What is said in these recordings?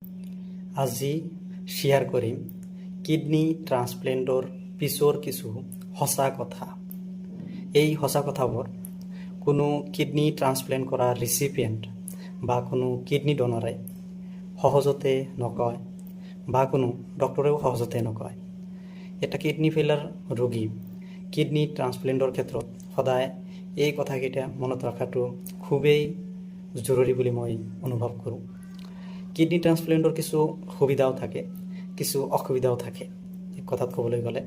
আজি শ্বেয়াৰ কৰিম কিডনী ট্ৰান্সপ্লেণ্টৰ পিছৰ কিছু সঁচা কথা। এই সঁচা কথাবোৰ কোনো কিডনী ট্ৰান্সপ্লেণ্ট কৰা ৰিচিপিয়েণ্ট বা কোনো কিডনী ডনাৰে সহজতে নকয় বা কোনো ডক্টৰেও সহজতে নকয়। এটা কিডনী ফেইলাৰ ৰোগী কিডনী ট্ৰান্সপ্লেণ্টৰ ক্ষেত্ৰত সদায় এই কথাকেইটা মনত ৰখাটো খুবেই জৰুৰী বুলি মই অনুভৱ কৰোঁ। কিডনী ট্ৰান্সপ্লেণ্টৰ কিছু সুবিধাও থাকে, কিছু অসুবিধাও থাকে। এই কথাত ক'বলৈ গ'লে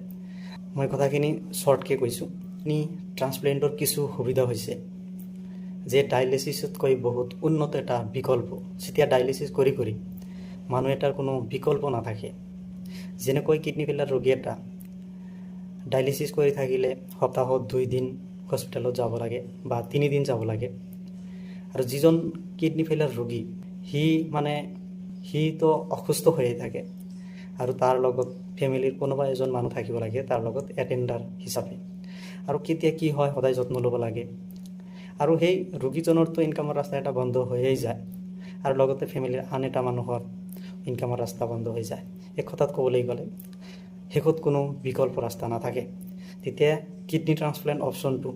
মই কথাখিনি শ্বৰ্টকৈ কৈছোঁ। কিডনী ট্ৰান্সপ্লেণ্টৰ কিছু সুবিধা হৈছে যে ডায়েলিচিছতকৈ বহুত উন্নত এটা বিকল্প। যেতিয়া ডায়েলিচিছ কৰি মানুহ এটাৰ কোনো বিকল্প নাথাকে। যেনেকৈ কিডনী ফেইলাৰ ৰোগী এটা ডায়েলিচিছ কৰি থাকিলে সপ্তাহত 2 দিন হস্পিটেলত যাব লাগে বা 3 দিন যাব লাগে। আৰু যিজন কিডনী ফেইলাৰ ৰোগী সিতো অসুস্থ হৈয়ে থাকে আৰু তাৰ লগত ফেমিলিৰ কোনোবা এজন মানুহ থাকিব লাগে তাৰ লগত এটেণ্ডাৰ হিচাপে। আৰু কেতিয়া কি হয় সদায় যত্ন ল'ব লাগে। আৰু সেই ৰোগীজনৰতো ইনকামৰ ৰাস্তা এটা বন্ধ হৈয়ে যায় আৰু লগতে ফেমিলিৰ আন এটা মানুহৰ ইনকামৰ ৰাস্তা বন্ধ হৈ যায়। এক কথাত ক'বলৈ গ'লে শেষত কোনো বিকল্প ৰাস্তা নাথাকে। তেতিয়া কিডনী ট্ৰান্সপ্লেণ্ট অপশ্যনটো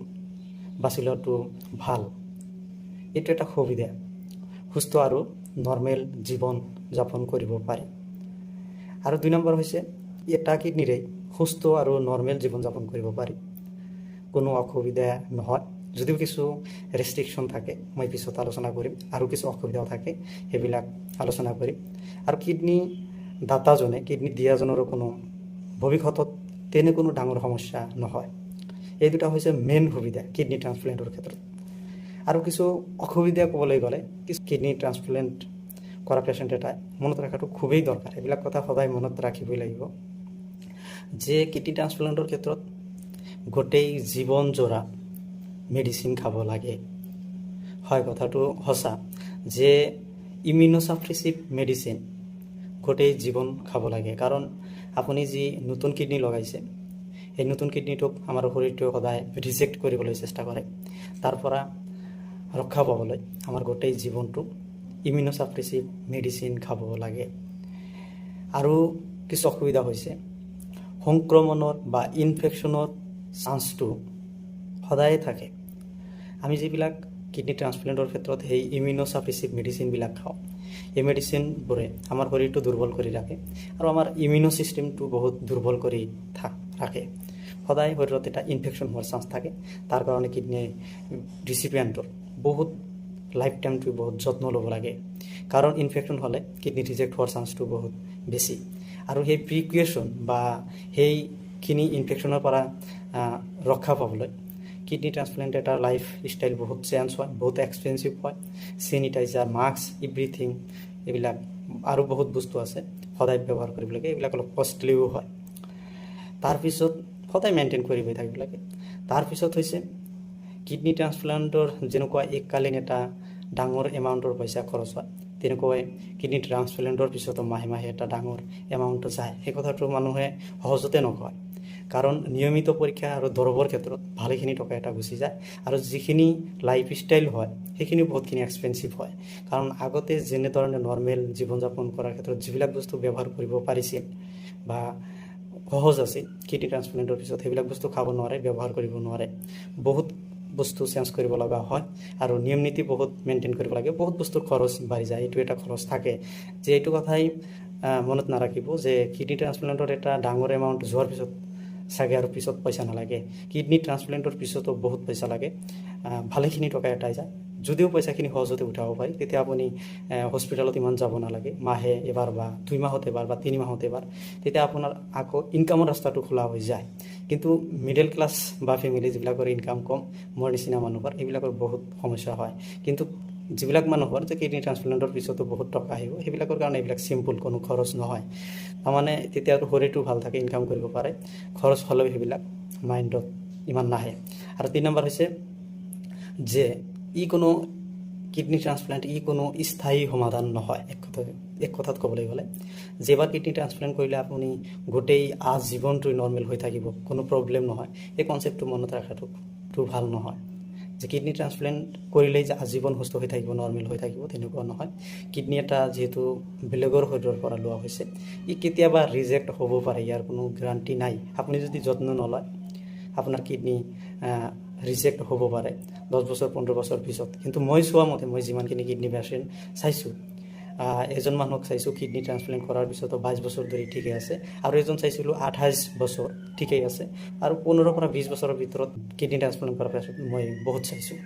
বাছি লোৱাটো ভাল। এইটো এটা সুবিধা, সুস্থ আৰু নৰ্মেল জীৱন যাপন কৰিব পাৰি। আৰু 2 নম্বৰ হৈছে এটা কিডনীৰে সুস্থ আৰু নৰ্মেল জীৱন যাপন কৰিব পাৰি, কোনো অসুবিধা নহয়। যদিও কিছু ৰেষ্ট্ৰিকশ্যন থাকে, মই পিছত আলোচনা কৰিম। আৰু কিছু অসুবিধাও থাকে, সেইবিলাক আলোচনা কৰিম। আৰু কিডনী দাতাজনে কিডনী দিয়াজনৰো কোনো ভৱিষ্যতত তেনে কোনো ডাঙৰ সমস্যা নহয়। এই দুটা হৈছে মেইন সুবিধা কিডনী ট্ৰান্সপ্লেণ্টৰ ক্ষেত্ৰত। আৰু কিছু অসুবিধা ক'বলৈ গ'লে কিছু কিডনী ট্ৰান্সপ্লেণ্ট কৰা পেচেণ্ট এটাই মনত ৰখাটো খুবেই দৰকাৰ। এইবিলাক কথা সদায় মনত ৰাখিবই লাগিব যে কিডনী ট্ৰান্সপ্লেণ্টৰ ক্ষেত্ৰত গোটেই জীৱনজোৰা মেডিচিন খাব লাগে। হয়, কথাটো সঁচা যে ইমিউনোছাপ্ৰেছিভ মেডিচিন গোটেই জীৱন খাব লাগে। কাৰণ আপুনি যি নতুন কিডনী লগাইছে সেই নতুন কিডনীটোক আমাৰ শৰীৰটোৱে সদায় ৰিজেক্ট কৰিবলৈ চেষ্টা কৰে। তাৰ পৰা ৰক্ষা পাবলৈ আমাৰ গোটেই জীৱনটো ইমিউনোছাপ্ৰেছিভ মেডিচিন খাব লাগে। আৰু কিছু অসুবিধা হৈছে সংক্ৰমণৰ বা ইনফেকশ্যনৰ চান্সটো সদায়ে থাকে। আমি যিবিলাক কিডনী ট্ৰান্সপ্লেণ্টৰ ক্ষেত্ৰত সেই ইমিউনোছাপ্ৰেছিভ মেডিচিনবিলাক খাওঁ, এই মেডিচিনবোৰে আমাৰ শৰীৰটো দুৰ্বল কৰি ৰাখে আৰু আমাৰ ইমিউনো ছিষ্টেমটো বহুত দুৰ্বল কৰি ৰাখে। সদায় শৰীৰত এটা ইনফেকশ্যন হোৱাৰ চান্স থাকে। তাৰ কাৰণে কিডনী ৰিচিপিয়েণ্টৰ বহুত লাইফ টাইমটো বহুত যত্ন ল'ব লাগে। কাৰণ ইনফেকশ্যন হ'লে কিডনী ৰিজেক্ট হোৱাৰ চান্সটো বহুত বেছি। আৰু সেই প্ৰিকুৱেশ্যন বা সেইখিনি ইনফেকশ্যনৰ পৰা ৰক্ষা পাবলৈ কিডনী ট্ৰান্সপ্লেণ্ট এটা লাইফ ষ্টাইল বহুত চেঞ্জ হয়, বহুত এক্সপেঞ্চিভ হয়। চেনিটাইজাৰ, মাস্ক, এভৰিথিং এইবিলাক আৰু বহুত বস্তু আছে সদায় ব্যৱহাৰ কৰিব লাগে। এইবিলাক অলপ কষ্টলিও হয়। তাৰপিছত সদায় মেইনটেইন কৰি গৈ থাকিব লাগে। তাৰপিছত হৈছে কিডনী ট্ৰান্সপ্লাণ্টৰ যেনেকুৱা এককালীন এটা ডাঙৰ এমাউণ্টৰ পইচা খৰচ হয়, তেনেকৈ কিডনী ট্ৰান্সপ্লেণ্টৰ পিছতো মাহে মাহে এটা ডাঙৰ এমাউণ্ট যায়। সেই কথাটো মানুহে সহজতে নকয়। কাৰণ নিয়মিত পৰীক্ষা আৰু দৰৱৰ ক্ষেত্ৰত ভালেখিনি টকা এটা গুচি যায়। আৰু যিখিনি লাইফ ষ্টাইল হয় সেইখিনি বহুতখিনি এক্সপেঞ্চিভ হয়। কাৰণ আগতে যেনেধৰণে নৰ্মেল জীৱন যাপন কৰাৰ ক্ষেত্ৰত যিবিলাক বস্তু ব্যৱহাৰ কৰিব পাৰিছিল বা সহজ আছিল, কিডনী ট্ৰান্সপ্লেণ্টৰ পিছত সেইবিলাক বস্তু খাব নোৱাৰে, ব্যৱহাৰ কৰিব নোৱাৰে। বহুত বস্তু চেঞ্জ কৰিব লগা হয় আৰু নিয়ম নীতি বহুত মেইনটেইন কৰিব লাগে। বহুত বস্তুৰ খৰচ বাঢ়ি যায়। এইটো এটা খৰচ থাকে যে এইটো কথাই মনত নাৰাখিব যে কিডনী ট্ৰান্সপ্লেণ্টৰ এটা ডাঙৰ এমাউণ্ট যোৱাৰ পিছত চাগে আৰু পিছত পইচা নালাগে। কিডনী ট্ৰান্সপ্লেণ্টৰ পিছতো বহুত পইচা লাগে, ভালেখিনি টকা এটাই যায়। যদিও পইচাখিনি সহজতে উঠাব পাৰি, তেতিয়া আপুনি হস্পিটেলত ইমান যাব নালাগে। মাহে এবাৰ বা 2 মাহত এবাৰ বা 3 মাহত এবাৰ, তেতিয়া আপোনাৰ আকৌ ইনকামৰ ৰাস্তাটো খোলা হৈ যায়। কিন্তু মিডল ক্লাছ বা ফেমিলি যিবিলাকৰ ইনকাম কম, মোৰ নিচিনা মানুহৰ এইবিলাকৰ বহুত সমস্যা হয়। কিন্তু যিবিলাক মানুহৰ যে কিডনী ট্ৰান্সপ্লেণ্টৰ পিছতো বহুত টকা আহিব, সেইবিলাকৰ কাৰণে এইবিলাক চিম্পুল, কোনো খৰচ নহয়। তাৰমানে তেতিয়া শৰীৰটো ভাল থাকে, ইনকাম কৰিব পাৰে। খৰচ হ'লেও সেইবিলাক মাইণ্ডত ইমান নাহে। আৰু 3 নম্বৰ হৈছে যে কোনো কিডনী ট্ৰান্সপ্লেণ্ট কোনো স্থায়ী সমাধান নহয়। এক কথাত ক'বলৈ গ'লে যেবাৰ কিডনী ট্ৰান্সপ্লেণ্ট কৰিলে আপুনি গোটেই জীৱনটোৱে নৰ্মেল হৈ থাকিব, কোনো প্ৰব্লেম নহয়, এই কনচেপ্টটো মনত ৰখাটো ভাল নহয়। যে কিডনি ট্ৰান্সপ্লেণ্ট কৰিলেই যে আজীৱন সুস্থ হৈ থাকিব, নৰ্মেল হৈ থাকিব, তেনেকুৱা নহয়। কিডনি এটা যিহেতু বেলেগৰ শৰীৰৰ পৰা লোৱা হৈছে, ই কেতিয়াবা ৰিজেক্ট হ'ব পাৰে, ইয়াৰ কোনো গ্যাৰাণ্টি নাই। আপুনি যদি যত্ন নলয় আপোনাৰ কিডনি ৰিজেক্ট হ'ব পাৰে 10 বছৰ 15 বছৰ পিছত। কিন্তু মই চোৱা মতে, মই যিমানখিনি কিডনি পেচেণ্ট চাইছোঁ, এজন মানুহক চাইছোঁ কিডনি ট্ৰান্সপ্লেণ্ট কৰাৰ পিছতো 22 বছৰ ধৰি ঠিকে আছে, আৰু এজন চাইছিলোঁ 28 বছৰ ঠিকেই আছে, আৰু 15 পৰা 20 বছৰৰ ভিতৰত কিডনি ট্ৰান্সপ্লেণ্ট কৰাৰ পিছত মই বহুত চাইছোঁ।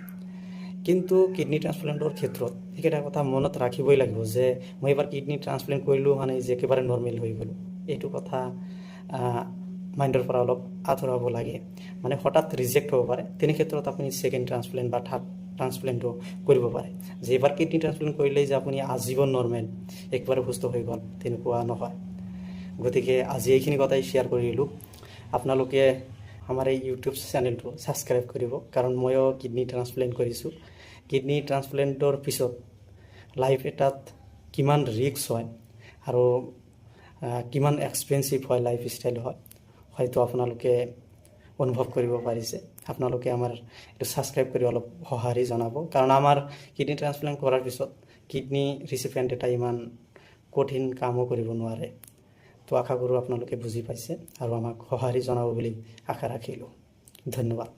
কিন্তু কিডনি ট্ৰান্সপ্লেণ্টৰ ক্ষেত্ৰত এইকেইটা কথা মনত ৰাখিবই লাগিব যে মই এবাৰ কিডনি ট্ৰান্সপ্লেণ্ট কৰিলোঁ মানে যে একেবাৰে নৰ্মেল হৈ গ'লোঁ, এইটো কথা মাইণ্ডৰ পৰা অলপ আঁতৰাব লাগে। মানে হঠাৎ ৰিজেক্ট হ'ব পাৰে, তেনে ক্ষেত্ৰত আপুনি ছেকেণ্ড ট্ৰান্সপ্লেণ্ট বা থাৰ্ড ট্ৰান্সপ্লেণ্টটো কৰিব পাৰে। যে এবাৰ কিডনি ট্ৰান্সপ্লেণ্ট কৰিলেই যে আপুনি আজীৱন নৰ্মেল, একেবাৰে সুস্থ হৈ গ'ল, তেনেকুৱা নহয়। গতিকে আজি এইখিনি কথাই শ্বেয়াৰ কৰিলোঁ। আপোনালোকে আমাৰ এই ইউটিউব চেনেলটো ছাবস্ক্ৰাইব কৰিব, কাৰণ ময়ো কিডনি ট্ৰান্সপ্লেণ্ট কৰিছোঁ। কিডনি ট্ৰান্সপ্লেণ্টৰ পিছত লাইফ এটাত কিমান ৰিস্ক হয় আৰু কিমান এক্সপেঞ্চিভ হয়, লাইফ ষ্টাইল হয়, হয়তো আপোনালোকে অনুভৱ কৰিব পাৰিছে। আপোনালোকে আমাৰ এইটো ছাবস্ক্ৰাইব কৰি অলপ সঁহাৰি জনাব, কাৰণ আমাৰ কিডনি ট্ৰান্সপ্লেণ্ট কৰাৰ পিছত কিডনি ৰিচিপিয়েণ্ট এটা ইমান কঠিন কামো কৰিব নোৱাৰে। তো আশা কৰোঁ আপোনালোকে বুজি পাইছে আৰু আমাক সঁহাৰি জনাব বুলি আশা ৰাখিলোঁ। ধন্যবাদ।